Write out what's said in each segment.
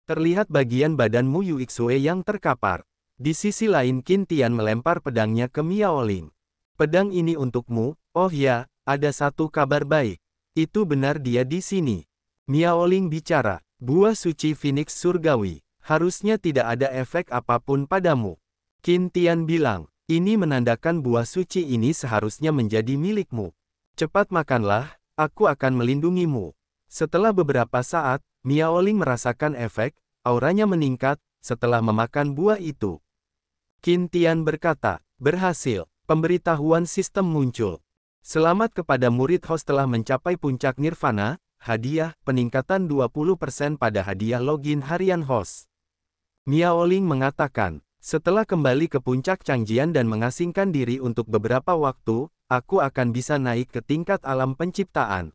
Terlihat bagian badan Mu Yuixue yang terkapar. Di sisi lain Qin Tian melempar pedangnya ke Miao Ling. Pedang ini untukmu, oh ya, ada satu kabar baik. Itu benar dia di sini. Miao Ling bicara, buah suci Phoenix Surgawi. Harusnya tidak ada efek apapun padamu. Qin Tian bilang, ini menandakan buah suci ini seharusnya menjadi milikmu. Cepat makanlah, aku akan melindungimu. Setelah beberapa saat, Miao Ling merasakan efek, auranya meningkat, setelah memakan buah itu. Qin Tian berkata, berhasil, pemberitahuan sistem muncul. Selamat kepada murid host telah mencapai puncak nirvana, hadiah, peningkatan 20% pada hadiah login harian host. Miao Ling mengatakan, setelah kembali ke puncak Changjian dan mengasingkan diri untuk beberapa waktu, aku akan bisa naik ke tingkat alam penciptaan.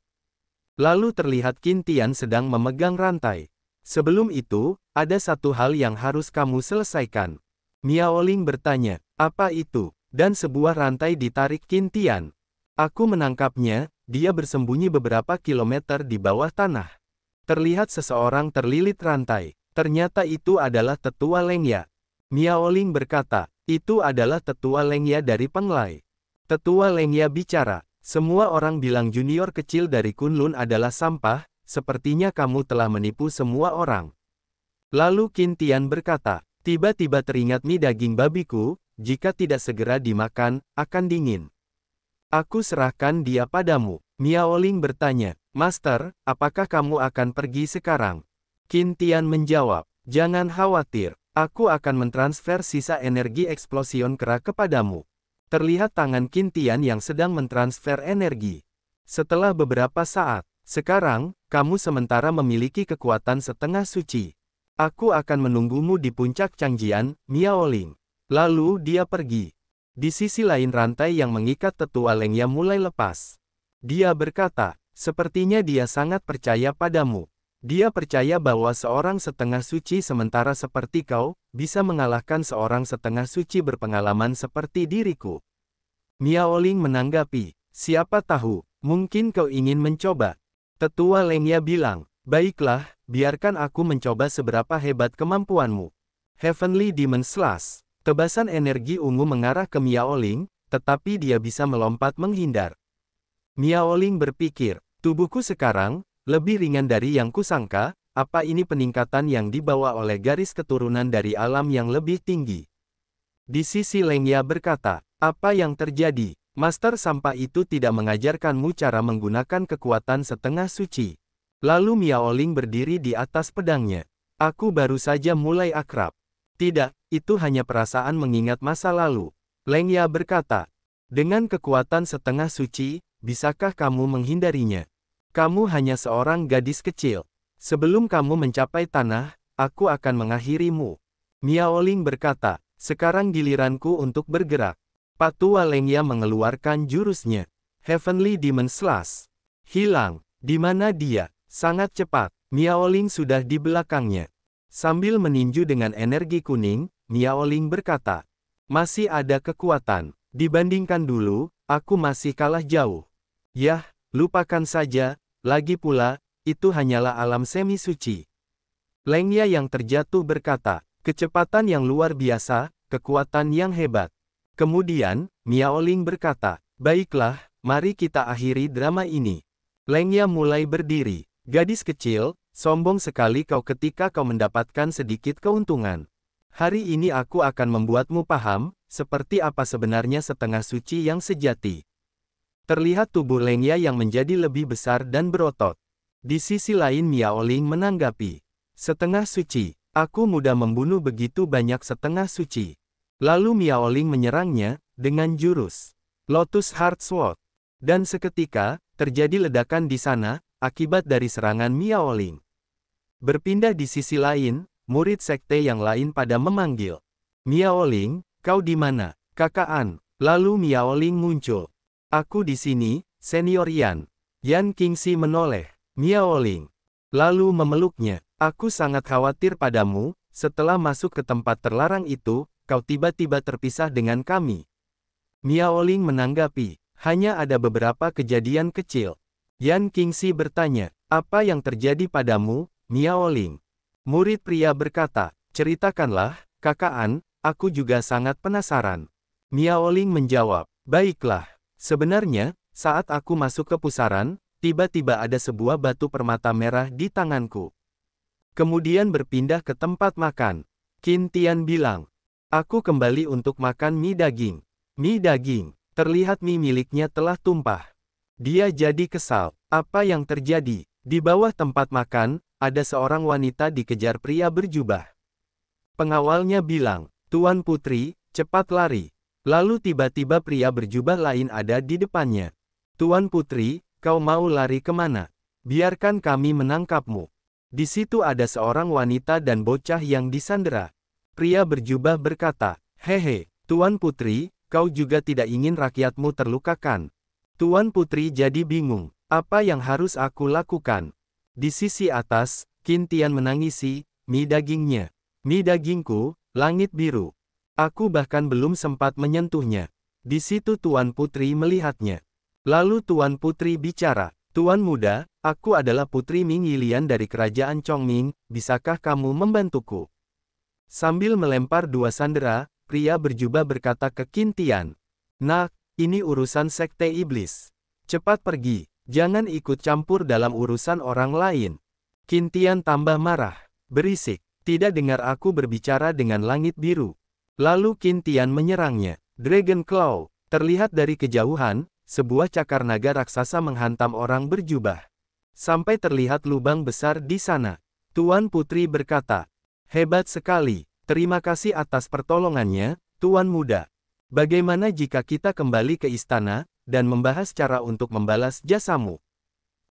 Lalu terlihat Qin Tian sedang memegang rantai. Sebelum itu, ada satu hal yang harus kamu selesaikan. Miao Ling bertanya, apa itu? Dan sebuah rantai ditarik Qin Tian. Aku menangkapnya, dia bersembunyi beberapa kilometer di bawah tanah. Terlihat seseorang terlilit rantai. Ternyata itu adalah tetua Lengya. Miao Ling berkata, itu adalah tetua Lengya dari Penglai. Tetua Lengya bicara, semua orang bilang junior kecil dari Kunlun adalah sampah, sepertinya kamu telah menipu semua orang. Lalu Qin Tian berkata, tiba-tiba teringat mie daging babiku, jika tidak segera dimakan, akan dingin. Aku serahkan dia padamu. Miao Ling bertanya, Master, apakah kamu akan pergi sekarang? Qin Tian menjawab, jangan khawatir. Aku akan mentransfer sisa energi eksplosion kera kepadamu. Terlihat tangan Qin Tian yang sedang mentransfer energi. Setelah beberapa saat, sekarang, kamu sementara memiliki kekuatan setengah suci. Aku akan menunggumu di puncak Changjian, Miao Ling. Lalu dia pergi. Di sisi lain rantai yang mengikat tetua Lengya mulai lepas. Dia berkata, sepertinya dia sangat percaya padamu. Dia percaya bahwa seorang setengah suci sementara seperti kau, bisa mengalahkan seorang setengah suci berpengalaman seperti diriku. Miao Ling menanggapi, siapa tahu, mungkin kau ingin mencoba. Tetua Lengya bilang, baiklah, biarkan aku mencoba seberapa hebat kemampuanmu. Heavenly Demon Slash. Tebasan energi ungu mengarah ke Miao Ling, tetapi dia bisa melompat menghindar. Miao Ling berpikir, tubuhku sekarang lebih ringan dari yang kusangka, apa ini peningkatan yang dibawa oleh garis keturunan dari alam yang lebih tinggi? Di sisi Lengya berkata, apa yang terjadi? Master sampah itu tidak mengajarkanmu cara menggunakan kekuatan setengah suci. Lalu Miao Ling berdiri di atas pedangnya. Aku baru saja mulai akrab. Tidak, itu hanya perasaan mengingat masa lalu. Lengya berkata, dengan kekuatan setengah suci, bisakah kamu menghindarinya? Kamu hanya seorang gadis kecil. Sebelum kamu mencapai tanah, aku akan mengakhirimu. Miao Ling berkata, sekarang giliranku untuk bergerak. Patua Lengya mengeluarkan jurusnya. Heavenly Demon Slash. Hilang. Di mana dia? Sangat cepat. Miao Ling sudah di belakangnya. Sambil meninju dengan energi kuning, Miao Ling berkata, masih ada kekuatan. Dibandingkan dulu, aku masih kalah jauh. Yah, lupakan saja. Lagi pula, itu hanyalah alam semi suci. Lengya yang terjatuh berkata, kecepatan yang luar biasa, kekuatan yang hebat. Kemudian, Miao Ling berkata, baiklah, mari kita akhiri drama ini. Lengya mulai berdiri. Gadis kecil, sombong sekali kau ketika kau mendapatkan sedikit keuntungan. Hari ini aku akan membuatmu paham, seperti apa sebenarnya setengah suci yang sejati. Terlihat tubuh Lengya yang menjadi lebih besar dan berotot. Di sisi lain Miao Ling menanggapi. Setengah suci, aku mudah membunuh begitu banyak setengah suci. Lalu Miao Ling menyerangnya, dengan jurus Lotus Heart Sword. Dan seketika, terjadi ledakan di sana, akibat dari serangan Miao Ling. Berpindah di sisi lain, murid sekte yang lain pada memanggil. Miao Ling, kau di mana? Kakaan. Lalu Miao Ling muncul. Aku di sini, Senior Yan. Yan Qingxi menoleh. Miao Ling. Lalu memeluknya. Aku sangat khawatir padamu, setelah masuk ke tempat terlarang itu, kau tiba-tiba terpisah dengan kami. Miao Ling menanggapi, hanya ada beberapa kejadian kecil. Yan Qingxi bertanya, apa yang terjadi padamu, Miao Ling? Murid pria berkata, ceritakanlah, Kakak An, aku juga sangat penasaran. Miao Ling menjawab, baiklah. Sebenarnya, saat aku masuk ke pusaran, tiba-tiba ada sebuah batu permata merah di tanganku. Kemudian berpindah ke tempat makan. Qin Tian bilang, aku kembali untuk makan mie daging. Mie daging, terlihat mie miliknya telah tumpah. Dia jadi kesal. Apa yang terjadi? Di bawah tempat makan, ada seorang wanita dikejar pria berjubah. Pengawalnya bilang, Tuan Putri, cepat lari. Lalu tiba-tiba pria berjubah lain ada di depannya. Tuan Putri, kau mau lari kemana? Biarkan kami menangkapmu. Di situ ada seorang wanita dan bocah yang disandera. Pria berjubah berkata, hehe, Tuan Putri, kau juga tidak ingin rakyatmu terlukakan. Tuan Putri jadi bingung, apa yang harus aku lakukan? Di sisi atas, Qin Tian menangisi, mie dagingnya. Mie dagingku, langit biru. Aku bahkan belum sempat menyentuhnya. Di situ Tuan Putri melihatnya. Lalu Tuan Putri bicara, Tuan muda, aku adalah Putri Ming Yilian dari Kerajaan Chongming, bisakah kamu membantuku? Sambil melempar dua sandera, pria berjubah berkata ke Qin Tian, nak, ini urusan sekte iblis. Cepat pergi, jangan ikut campur dalam urusan orang lain. Qin Tian tambah marah, berisik, tidak dengar aku berbicara dengan langit biru. Lalu Qin Tian menyerangnya. Dragon Claw, terlihat dari kejauhan, sebuah cakar naga raksasa menghantam orang berjubah. Sampai terlihat lubang besar di sana. Tuan Putri berkata, hebat sekali, terima kasih atas pertolongannya, Tuan muda. Bagaimana jika kita kembali ke istana, dan membahas cara untuk membalas jasamu?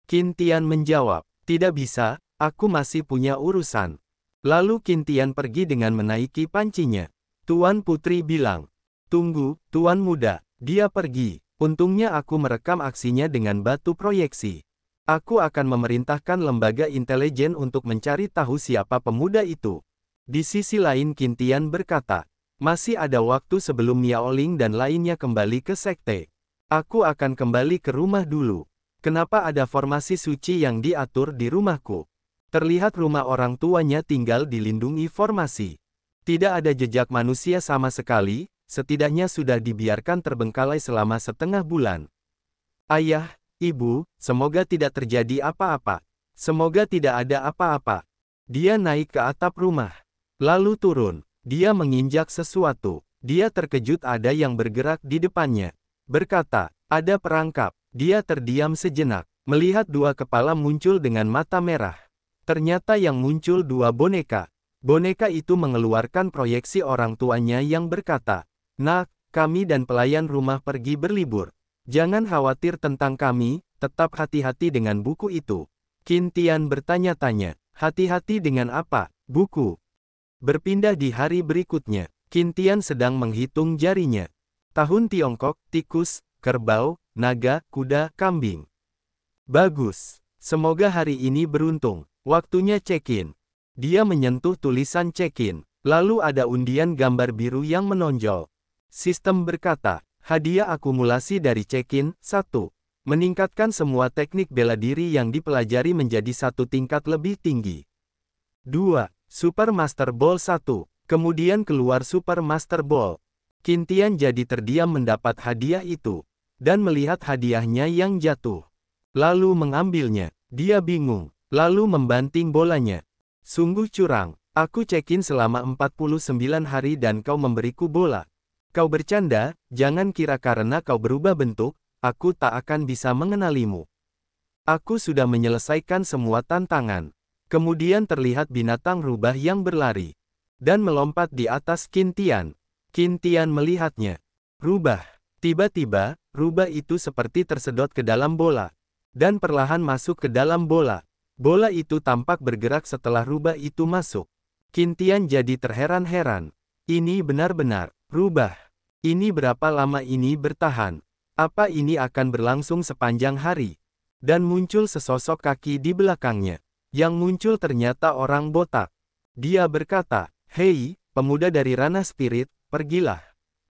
Qin Tian menjawab, tidak bisa, aku masih punya urusan. Lalu Qin Tian pergi dengan menaiki pancinya. Tuan Putri bilang, tunggu, Tuan muda, dia pergi. Untungnya aku merekam aksinya dengan batu proyeksi. Aku akan memerintahkan lembaga intelijen untuk mencari tahu siapa pemuda itu. Di sisi lain Qin Tian berkata, masih ada waktu sebelum Miao Ling dan lainnya kembali ke sekte. Aku akan kembali ke rumah dulu. Kenapa ada formasi suci yang diatur di rumahku? Terlihat rumah orang tuanya tinggal dilindungi formasi. Tidak ada jejak manusia sama sekali, setidaknya sudah dibiarkan terbengkalai selama setengah bulan. Ayah, ibu, semoga tidak terjadi apa-apa. Semoga tidak ada apa-apa. Dia naik ke atap rumah. Lalu turun. Dia menginjak sesuatu. Dia terkejut ada yang bergerak di depannya. Berkata, ada perangkap. Dia terdiam sejenak. Melihat dua kepala muncul dengan mata merah. Ternyata yang muncul dua boneka. Boneka itu mengeluarkan proyeksi orang tuanya yang berkata, nak, kami dan pelayan rumah pergi berlibur. Jangan khawatir tentang kami, tetap hati-hati dengan buku itu. Qin Tian bertanya-tanya, hati-hati dengan apa, buku? Berpindah di hari berikutnya, Qin Tian sedang menghitung jarinya. Tahun Tiongkok, tikus, kerbau, naga, kuda, kambing. Bagus. Semoga hari ini beruntung. Waktunya check-in. Dia menyentuh tulisan check-in. Lalu ada undian gambar biru yang menonjol. Sistem berkata, hadiah akumulasi dari check-in, 1. Meningkatkan semua teknik bela diri yang dipelajari menjadi satu tingkat lebih tinggi. 2. Super Master Ball 1. Kemudian keluar Super Master Ball. Qin Tian jadi terdiam mendapat hadiah itu. Dan melihat hadiahnya yang jatuh. Lalu mengambilnya. Dia bingung. Lalu membanting bolanya. Sungguh curang, aku check-in selama 49 hari dan kau memberiku bola. Kau bercanda, jangan kira karena kau berubah bentuk, aku tak akan bisa mengenalimu. Aku sudah menyelesaikan semua tantangan. Kemudian terlihat binatang rubah yang berlari. Dan melompat di atas Qin Tian. Qin Tian melihatnya. Rubah. Tiba-tiba, rubah itu seperti tersedot ke dalam bola. Dan perlahan masuk ke dalam bola. Bola itu tampak bergerak setelah rubah itu masuk. Qin Tian jadi terheran-heran. Ini benar-benar rubah. Ini berapa lama ini bertahan? Apa ini akan berlangsung sepanjang hari? Dan muncul sesosok kaki di belakangnya. Yang muncul ternyata orang botak. Dia berkata, hei, pemuda dari ranah spirit, pergilah.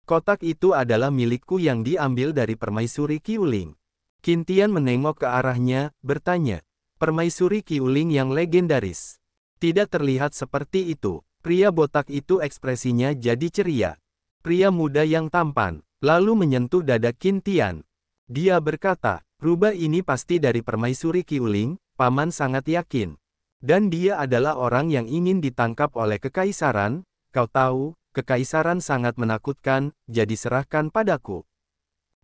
Kotak itu adalah milikku yang diambil dari permaisuri Qiuling. Qin Tian menengok ke arahnya, bertanya. Permaisuri Qiuling yang legendaris. Tidak terlihat seperti itu. Pria botak itu ekspresinya jadi ceria. Pria muda yang tampan, lalu menyentuh dada Qin Tian. Dia berkata, rubah ini pasti dari permaisuri Qiuling, paman sangat yakin. Dan dia adalah orang yang ingin ditangkap oleh kekaisaran, kau tahu, kekaisaran sangat menakutkan, jadi serahkan padaku.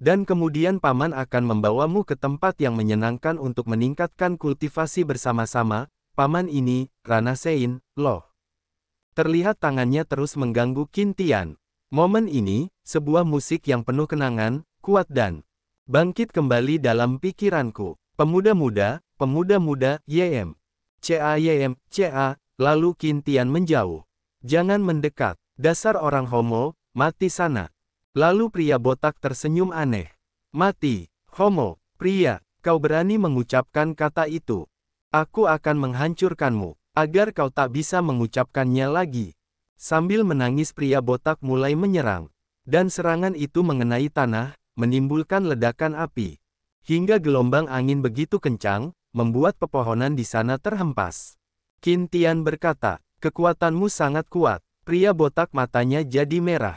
Dan kemudian paman akan membawamu ke tempat yang menyenangkan untuk meningkatkan kultivasi bersama-sama, paman ini, Rana Sein, loh. Terlihat tangannya terus mengganggu Qin Tian. Momen ini, sebuah musik yang penuh kenangan, kuat dan bangkit kembali dalam pikiranku. Pemuda-muda, pemuda-muda, YM. YM, lalu Qin Tian menjauh. Jangan mendekat, dasar orang homo, mati sana. Lalu pria botak tersenyum aneh. Mati, homo, pria, kau berani mengucapkan kata itu. Aku akan menghancurkanmu, agar kau tak bisa mengucapkannya lagi. Sambil menangis pria botak mulai menyerang. Dan serangan itu mengenai tanah, menimbulkan ledakan api. Hingga gelombang angin begitu kencang, membuat pepohonan di sana terhempas. Qin Tian berkata, kekuatanmu sangat kuat. Pria botak matanya jadi merah.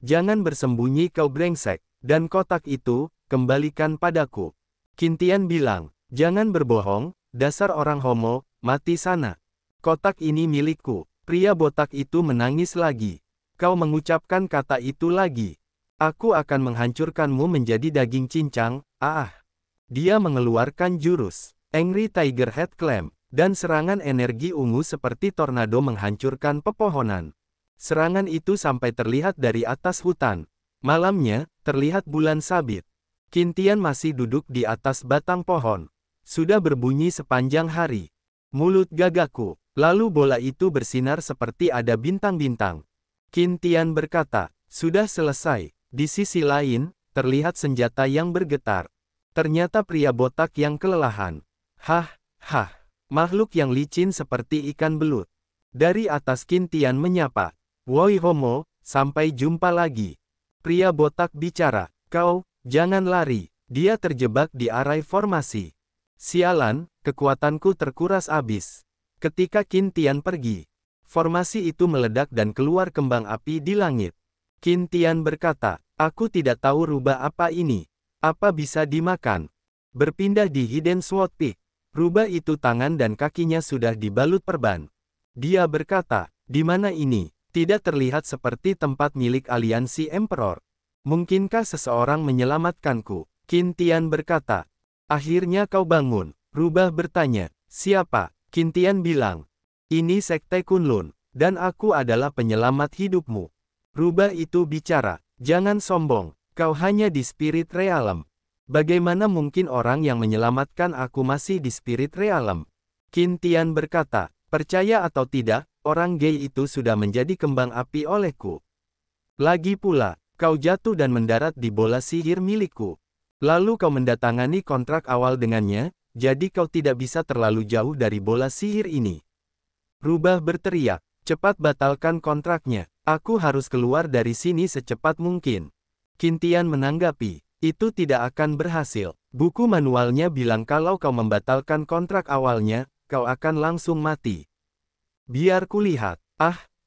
Jangan bersembunyi kau brengsek, dan kotak itu, kembalikan padaku. Qin Tian bilang, jangan berbohong, dasar orang homo, mati sana. Kotak ini milikku. Pria botak itu menangis lagi. Kau mengucapkan kata itu lagi. Aku akan menghancurkanmu menjadi daging cincang, Dia mengeluarkan jurus Angry Tiger Head Clamp, dan serangan energi ungu seperti tornado menghancurkan pepohonan. Serangan itu sampai terlihat dari atas hutan. Malamnya, terlihat bulan sabit. Qin Tian masih duduk di atas batang pohon. Sudah berbunyi sepanjang hari. Mulut gagakku. Lalu bola itu bersinar seperti ada bintang-bintang. Qin Tian berkata, sudah selesai. Di sisi lain, terlihat senjata yang bergetar. Ternyata pria botak yang kelelahan. Makhluk yang licin seperti ikan belut. Dari atas Qin Tian menyapa. Woi homo, sampai jumpa lagi. Pria botak bicara, kau, jangan lari. Dia terjebak di arai formasi. Sialan, kekuatanku terkuras habis. Ketika Qin Tian pergi, formasi itu meledak dan keluar kembang api di langit. Qin Tian berkata, aku tidak tahu rubah apa ini. Apa bisa dimakan? Berpindah di Hidden Sword Peak. Rubah itu tangan dan kakinya sudah dibalut perban. Dia berkata, di mana ini? Tidak terlihat seperti tempat milik aliansi Emperor. Mungkinkah seseorang menyelamatkanku? Qin Tian berkata. Akhirnya kau bangun. Rubah bertanya, siapa? Qin Tian bilang, ini Sekte Kunlun, dan aku adalah penyelamat hidupmu. Rubah itu bicara, jangan sombong, kau hanya di Spirit Realm. Bagaimana mungkin orang yang menyelamatkan aku masih di Spirit Realm? Qin Tian berkata, percaya atau tidak, orang gay itu sudah menjadi kembang api olehku. Lagi pula, kau jatuh dan mendarat di bola sihir milikku. Lalu kau mendatangani kontrak awal dengannya, jadi kau tidak bisa terlalu jauh dari bola sihir ini. Rubah berteriak, cepat batalkan kontraknya, aku harus keluar dari sini secepat mungkin. Qin Tian menanggapi, itu tidak akan berhasil. Buku manualnya bilang kalau kau membatalkan kontrak awalnya, kau akan langsung mati. Biar kulihat,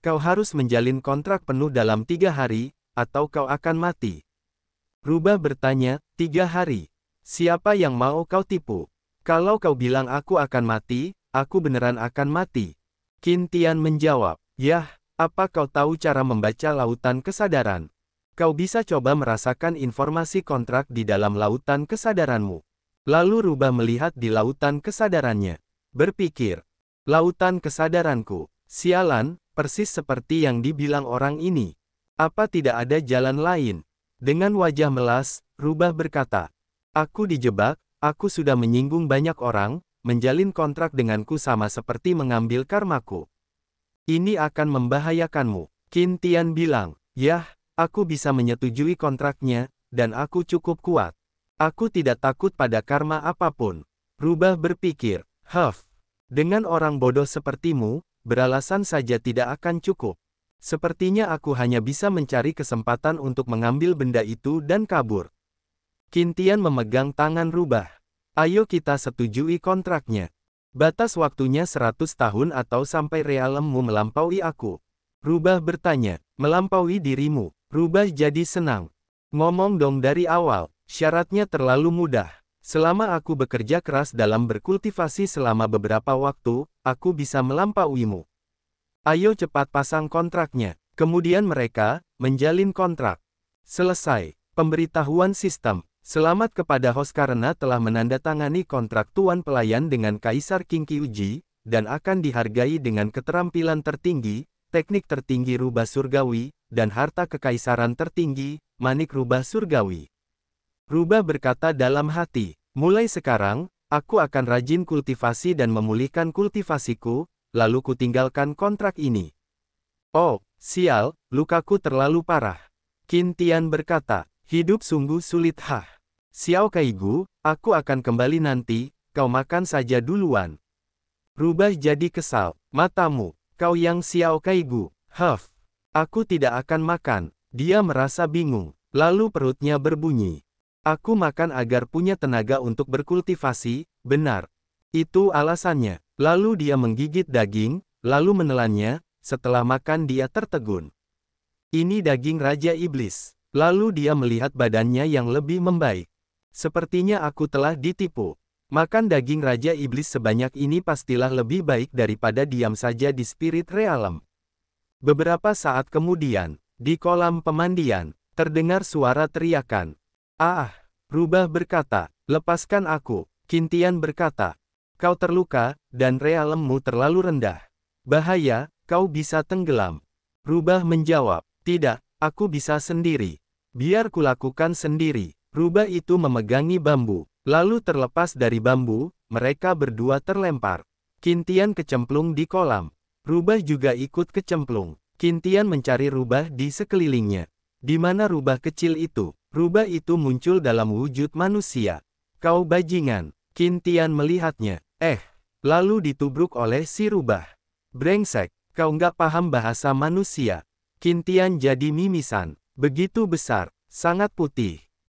kau harus menjalin kontrak penuh dalam 3 hari, atau kau akan mati. Rubah bertanya, 3 hari. Siapa yang mau kau tipu? Kalau kau bilang aku akan mati, aku beneran akan mati. Qin Tian menjawab, yah, apa kau tahu cara membaca lautan kesadaran? Kau bisa coba merasakan informasi kontrak di dalam lautan kesadaranmu. Lalu Rubah melihat di lautan kesadarannya. Berpikir, lautan kesadaranku, sialan, persis seperti yang dibilang orang ini. Apa tidak ada jalan lain? Dengan wajah melas, Rubah berkata, aku dijebak, aku sudah menyinggung banyak orang, menjalin kontrak denganku sama seperti mengambil karmaku. Ini akan membahayakanmu. Qin Tian bilang, yah, aku bisa menyetujui kontraknya, dan aku cukup kuat. Aku tidak takut pada karma apapun. Rubah berpikir, dengan orang bodoh sepertimu, beralasan saja tidak akan cukup. Sepertinya aku hanya bisa mencari kesempatan untuk mengambil benda itu dan kabur. Qin Tian memegang tangan Rubah. Ayo kita setujui kontraknya. Batas waktunya 100 tahun atau sampai realemmu melampaui aku. Rubah bertanya, melampaui dirimu. Rubah jadi senang. Ngomong dong dari awal, syaratnya terlalu mudah. Selama aku bekerja keras dalam berkultivasi selama beberapa waktu, aku bisa melampauimu. Ayo cepat pasang kontraknya. Kemudian mereka menjalin kontrak. Selesai. Pemberitahuan sistem. Selamat kepada host karena telah menandatangani kontrak tuan pelayan dengan Kaisar King Kyuji, dan akan dihargai dengan keterampilan tertinggi, teknik tertinggi rubah surgawi, dan harta kekaisaran tertinggi, manik rubah surgawi. Rubah berkata dalam hati, mulai sekarang, aku akan rajin kultivasi dan memulihkan kultivasiku, lalu kutinggalkan kontrak ini. Oh, sial, lukaku terlalu parah. Qin Tian berkata, hidup sungguh sulit Xiao Kaigu, aku akan kembali nanti, kau makan saja duluan. Rubah jadi kesal, matamu, kau yang Xiao Kaigu, aku tidak akan makan. Dia merasa bingung, lalu perutnya berbunyi. Aku makan agar punya tenaga untuk berkultivasi, benar. Itu alasannya. Lalu dia menggigit daging, lalu menelannya, setelah makan dia tertegun. Ini daging Raja Iblis. Lalu dia melihat badannya yang lebih membaik. Sepertinya aku telah ditipu. Makan daging Raja Iblis sebanyak ini pastilah lebih baik daripada diam saja di Spirit Realm. Beberapa saat kemudian, di kolam pemandian, terdengar suara teriakan. Ah, Rubah berkata, lepaskan aku. Qin Tian berkata, kau terluka, dan realemmu terlalu rendah. Bahaya, kau bisa tenggelam. Rubah menjawab, tidak, aku bisa sendiri. Biar kulakukan sendiri. Rubah itu memegangi bambu. Lalu terlepas dari bambu, mereka berdua terlempar. Qin Tian kecemplung di kolam. Rubah juga ikut kecemplung. Qin Tian mencari Rubah di sekelilingnya. Di mana Rubah kecil itu? Rubah itu muncul dalam wujud manusia. Kau bajingan. Qin Tian melihatnya. Lalu ditubruk oleh si Rubah. Brengsek, kau nggak paham bahasa manusia. Qin Tian jadi mimisan. Begitu besar, sangat putih.